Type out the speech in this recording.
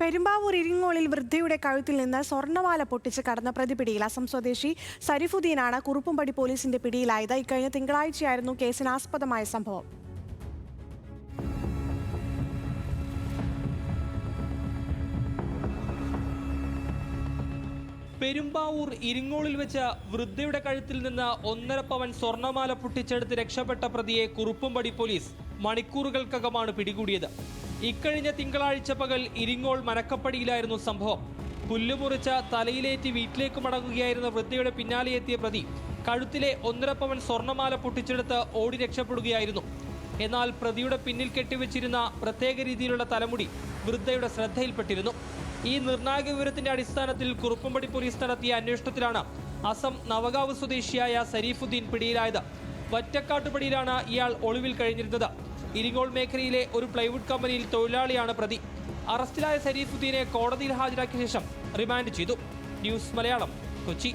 പെരുമ്പാവൂർ ഇരിങ്ങോളിൽ വൃദ്ധയുടെ കഴുത്തിൽ നിന്ന് സ്വർണ്ണമാല പൊട്ടിച്ച് കടന്ന പ്രതി പിടിയിൽ. അസം സ്വദേശി സരിഫുദ്ദീനാണ് കുറുപ്പുംപടി പോലീസിന്റെ പിടിയിലായത്. ഇക്കഴിഞ്ഞ തിങ്കളാഴ്ചയായിരുന്നു കേസിനാസ്പദമായ സംഭവം. പെരുമ്പാവൂർ ഇരിങ്ങോളിൽ വെച്ച് വൃദ്ധയുടെ കഴുത്തിൽ നിന്ന് 1.5 പവൻ സ്വർണ്ണമാല പൊട്ടിച്ചെടുത്ത് രക്ഷപ്പെട്ട പ്രതിയെ കുറുപ്പുംപടി പോലീസ് മണിക്കൂറുകൾക്കകമാണ് പിടികൂടിയത്. ഇക്കഴിഞ്ഞ തിങ്കളാഴ്ച പകൽ ഇരിങ്ങോൾ മനക്കപ്പടിയിലായിരുന്നു സംഭവം. പുല്ലുമുറിച്ച് തലയിലേറ്റി വീട്ടിലേക്ക് മടങ്ങുകയായിരുന്ന വൃദ്ധയുടെ പിന്നാലെ എത്തിയ പ്രതി കഴുത്തിലെ 1.5 പവൻ സ്വർണ്ണമാല പൊട്ടിച്ചെടുത്ത് ഓടി രക്ഷപ്പെടുകയായിരുന്നു. എന്നാൽ പ്രതിയുടെ പിന്നിൽ കെട്ടിവെച്ചിരുന്ന പ്രത്യേക രീതിയിലുള്ള തലമുടി വൃദ്ധയുടെ ശ്രദ്ധയിൽപ്പെട്ടിരുന്നു. ഈ നിർണായക വിവരത്തിന്റെ അടിസ്ഥാനത്തിൽ കുറുപ്പുംപടി പോലീസ് നടത്തിയ അന്വേഷണത്തിലാണ് അസം നവഗാവ് സ്വദേശിയായ സരീഫുദ്ദീൻ പിടിയിലായത്. വറ്റക്കാട്ടുപടിയിലാണ് ഇയാൾ ഒളിവിൽ കഴിഞ്ഞിരുന്നത്. ഇരിങ്ങോൾ മേഖലയിലെ ഒരു പ്ലൈവുഡ് കമ്പനിയിൽ തൊഴിലാളിയാണ് പ്രതി. അറസ്റ്റിലായ സരീഫുദ്ദീനെ കോടതിയിൽ ഹാജരാക്കിയ ശേഷം റിമാൻഡ് ചെയ്തു. ന്യൂസ് മലയാളം, കൊച്ചി.